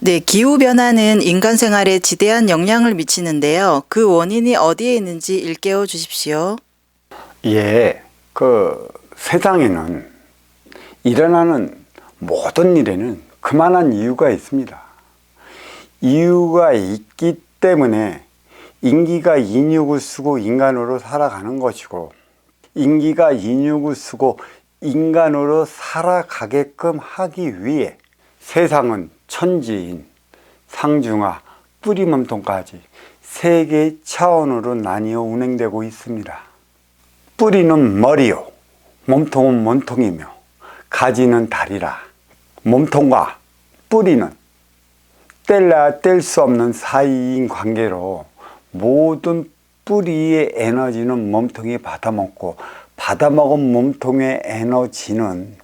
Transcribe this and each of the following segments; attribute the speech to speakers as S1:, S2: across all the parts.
S1: 네, 기후변화는 인간 생활에 지대한 영향을 미치는데요. 그 원인이 어디에 있는지 일깨워 주십시오.
S2: 예, 세상에는 일어나는 모든 일에는 그만한 이유가 있습니다. 이유가 있기 때문에 인기가 인육을 쓰고 인간으로 살아가는 것이고, 인기가 인육을 쓰고 인간으로 살아가게끔 하기 위해 세상은 천지인, 상중하, 뿌리몸통까지 세 개의 차원으로 나뉘어 운행되고 있습니다. 뿌리는 머리요, 몸통은 몸통이며 가지는 다리라. 몸통과 뿌리는 뗄래야 뗄 수 없는 사이인 관계로 모든 뿌리의 에너지는 몸통이 받아먹고, 받아먹은 몸통의 에너지는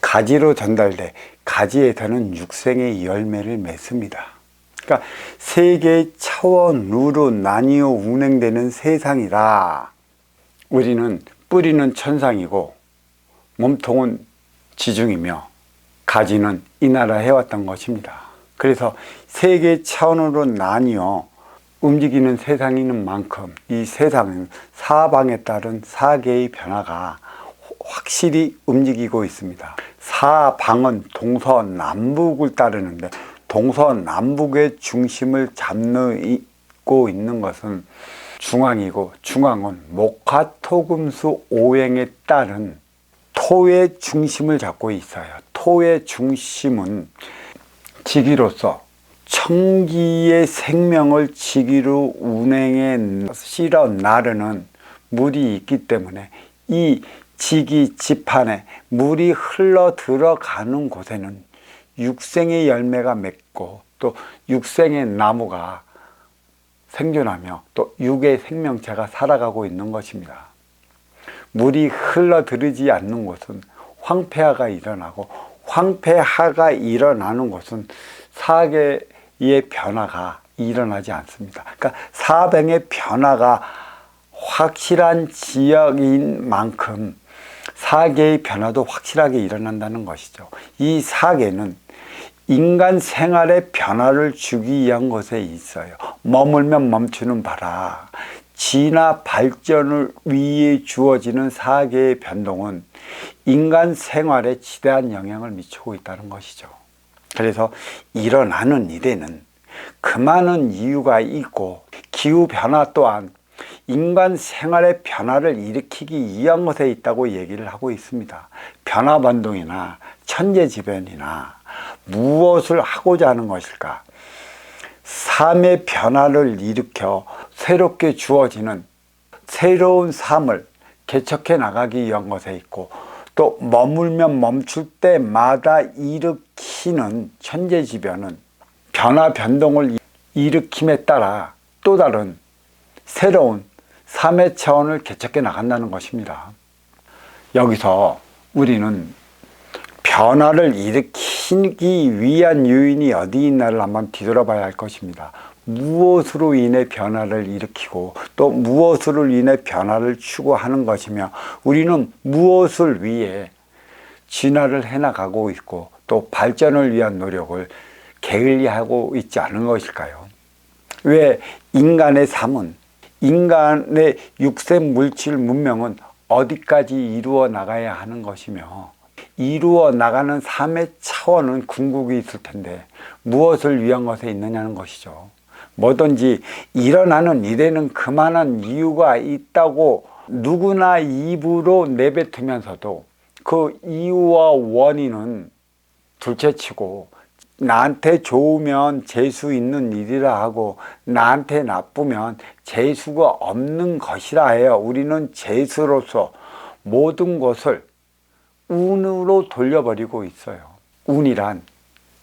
S2: 가지로 전달돼 가지에서는 육생의 열매를 맺습니다. 그러니까 세 개의 차원으로 나뉘어 운행되는 세상이라 우리는 뿌리는 천상이고 몸통은 지중이며 가지는 이 나라 해왔던 것입니다. 그래서 세 개의 차원으로 나뉘어 움직이는 세상이 있는 만큼 이 세상은 사방에 따른 4개의 변화가 확실히 움직이고 있습니다. 사방은 동서남북을 따르는데 동서남북의 중심을 잡고 있는 것은 중앙이고, 중앙은 목화토금수 오행에 따른 토의 중심을 잡고 있어요. 토의 중심은 지기로서 청기의 생명을 지기로 운행에 실어 나르는 물이 있기 때문에 이 지기 지판에 물이 흘러 들어가는 곳에는 육생의 열매가 맺고 또 육생의 나무가 생존하며 또 육의 생명체가 살아가고 있는 것입니다. 물이 흘러들이지 않는 곳은 황폐화가 일어나고, 황폐화가 일어나는 곳은 사계의 변화가 일어나지 않습니다. 그러니까 사방의 변화가 확실한 지역인 만큼 사계의 변화도 확실하게 일어난다는 것이죠. 이 사계는 인간 생활의 변화를 주기 위한 것에 있어요. 머물면 멈추는 바라. 진화 발전을 위해 주어지는 사계의 변동은 인간 생활에 지대한 영향을 미치고 있다는 것이죠. 그래서 일어나는 일에는 그 많은 이유가 있고, 기후변화 또한 인간 생활의 변화를 일으키기 위한 것에 있다고 얘기를 하고 있습니다. 변화반동이나 천재지변이나 무엇을 하고자 하는 것일까? 삶의 변화를 일으켜 새롭게 주어지는 새로운 삶을 개척해 나가기 위한 것에 있고, 또 머물면 멈출 때마다 일으키는 천재지변은 변화 변동을 일으킴에 따라 또 다른 새로운 삶의 차원을 개척해 나간다는 것입니다. 여기서 우리는 변화를 일으키기 위한 요인이 어디 있나를 한번 뒤돌아봐야 할 것입니다. 무엇으로 인해 변화를 일으키고 또 무엇으로 인해 변화를 추구하는 것이며, 우리는 무엇을 위해 진화를 해나가고 있고 또 발전을 위한 노력을 게을리하고 있지 않은 것일까요? 왜 인간의 삶은, 인간의 육체 물질 문명은 어디까지 이루어 나가야 하는 것이며, 이루어 나가는 삶의 차원은 궁극이 있을 텐데 무엇을 위한 것에 있느냐는 것이죠. 뭐든지 일어나는 일에는 그만한 이유가 있다고 누구나 입으로 내뱉으면서도 그 이유와 원인은 둘째치고, 나한테 좋으면 재수 있는 일이라 하고 나한테 나쁘면 재수가 없는 것이라 해요. 우리는 재수로서 모든 것을 운으로 돌려버리고 있어요. 운이란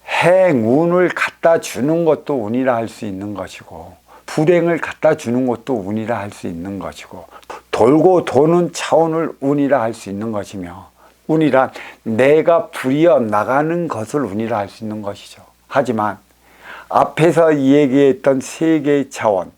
S2: 행운을 갖다 주는 것도 운이라 할 수 있는 것이고, 불행을 갖다 주는 것도 운이라 할 수 있는 것이고, 돌고 도는 차원을 운이라 할 수 있는 것이며, 운이란 내가 부리어 나가는 것을 운이라 할 수 있는 것이죠. 하지만 앞에서 얘기했던 세 개의 차원,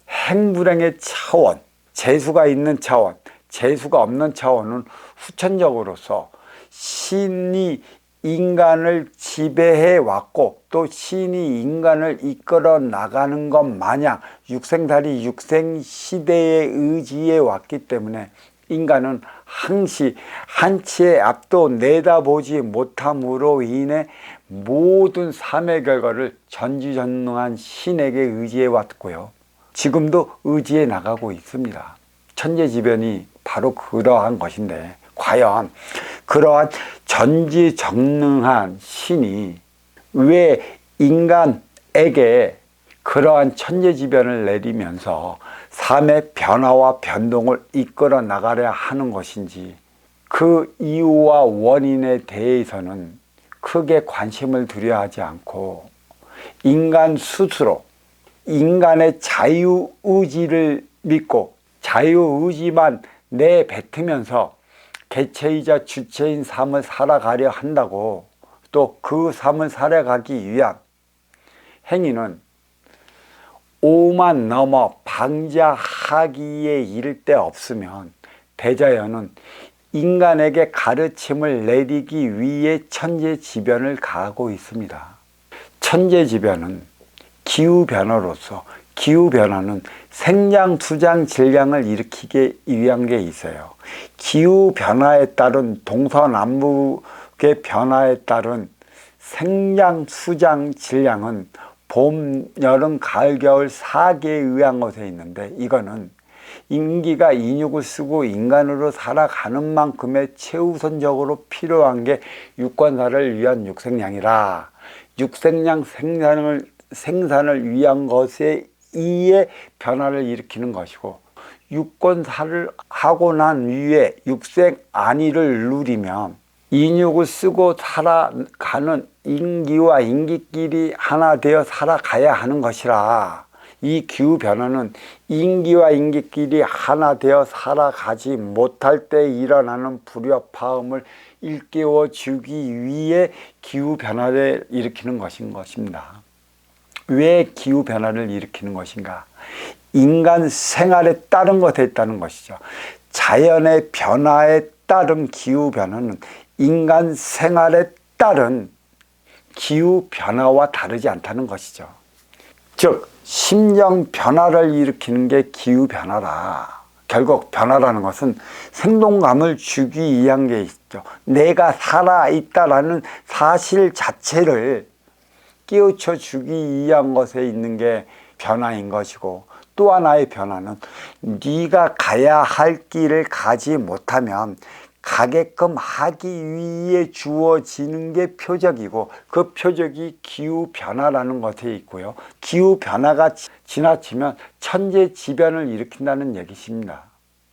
S2: 행불행의 차원, 재수가 있는 차원, 재수가 없는 차원은 후천적으로서 신이 인간을 지배해 왔고 또 신이 인간을 이끌어 나가는 것 마냥 육생살이 육생시대에 의지해 왔기 때문에 인간은 항시 한치의 앞도 내다보지 못함으로 인해 모든 삶의 결과를 전지전능한 신에게 의지해 왔고요. 지금도 의지해 나가고 있습니다. 천재지변이 바로 그러한 것인데 과연 그러한 전지전능한 신이 왜 인간에게 그러한 천재지변을 내리면서 삶의 변화와 변동을 이끌어 나가려 하는 것인지 그 이유와 원인에 대해서는 크게 관심을 두려 하지 않고 인간 스스로 인간의 자유의지를 믿고 자유의지만 내뱉으면서 개체이자 주체인 삶을 살아가려 한다고 또 그 삶을 살아가기 위한 행위는 오만 넘어 방자하기에 이를 데 없으면 대자연은 인간에게 가르침을 내리기 위해 천재지변을 가하고 있습니다. 천재지변은 기후변화로서 기후변화는 생장, 수장, 질량을 일으키기 위한 게 있어요. 기후변화에 따른 동서남북의 변화에 따른 생장, 수장, 질량은 봄, 여름, 가을, 겨울 4개에 의한 것에 있는데 이거는 인기가 인육을 쓰고 인간으로 살아가는 만큼의 최우선적으로 필요한 게 육건사를 위한 육생량이라 육생량 생산을 위한 것에 의해 변화를 일으키는 것이고 육건사를 하고 난 후에 육생 안위를 누리면 인육을 쓰고 살아가는 인기와 인기끼리 하나 되어 살아가야 하는 것이라 이 기후변화는 인기와 인기끼리 하나 되어 살아가지 못할 때 일어나는 불협화음을 일깨워 주기 위해 기후변화를 일으키는 것입니다. 왜 기후변화를 일으키는 것인가? 인간 생활에 따른 것에 있다는 것이죠. 자연의 변화에 따른 기후변화는 인간 생활에 따른 기후변화와 다르지 않다는 것이죠. 즉 심령 변화를 일으키는 게 기후변화라. 결국 변화라는 것은 생동감을 주기 위한 게 있죠. 내가 살아있다라는 사실 자체를 깨우쳐 주기 위한 것에 있는 게 변화인 것이고 또 하나의 변화는 네가 가야 할 길을 가지 못하면 가게끔 하기 위해 주어지는 게 표적이고 그 표적이 기후변화라는 것에 있고요. 기후변화가 지나치면 천재지변을 일으킨다는 얘기입니다.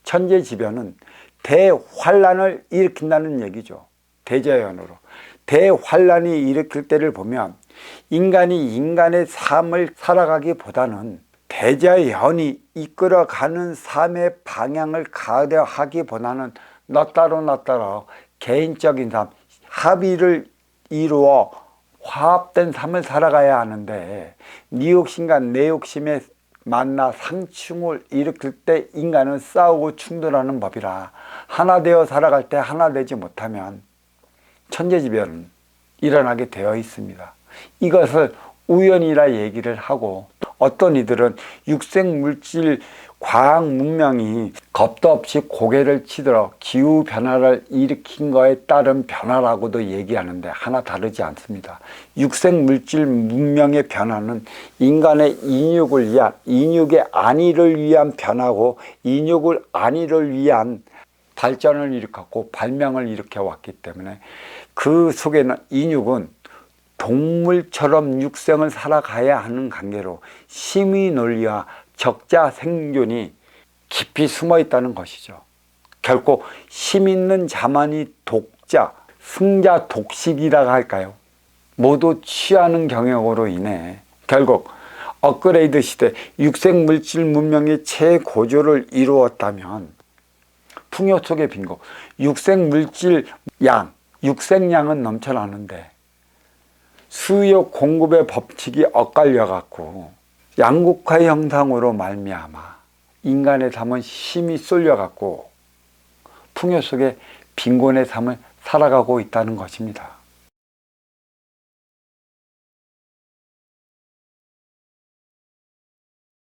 S2: 천재지변은 대환란을 일으킨다는 얘기죠. 대자연으로. 대환란이 일으킬 때를 보면 인간이 인간의 삶을 살아가기보다는 대자연이 이끌어가는 삶의 방향을 가려 하기보다는 너 따로 개인적인 삶, 합의를 이루어 화합된 삶을 살아가야 하는데 네 욕심과 내 욕심에 만나 상충을 일으킬 때 인간은 싸우고 충돌하는 법이라 하나 되어 살아갈 때 하나 되지 못하면 천재지변은 일어나게 되어 있습니다. 이것을 우연이라 얘기를 하고 어떤 이들은 육생물질 과학 문명이 겁도 없이 고개를 치들어 기후변화를 일으킨 거에 따른 변화라고도 얘기하는데 하나 다르지 않습니다. 육생물질 문명의 변화는 인간의 인육을 위한 인육의 안위를 위한 변화고 인육을 안위를 위한 발전을 일으켰고 발명을 일으켜 왔기 때문에 그 속에는 인육은 동물처럼 육생을 살아가야 하는 관계로 심의 논리와 적자 생존이 깊이 숨어 있다는 것이죠. 결코 힘 있는 자만이 독자, 승자 독식이라고 할까요? 모두 취하는 경영으로 인해 결국 업그레이드 시대 육생물질 문명의 최고조를 이루었다면 풍요 속의 빈곤, 육생물질 양, 육생량은 넘쳐나는데 수요 공급의 법칙이 엇갈려 갖고 양극화 현상으로 말미암아 인간의 삶은 힘이 쏠려 갖고 풍요 속에 빈곤의 삶을 살아가고 있다는 것입니다.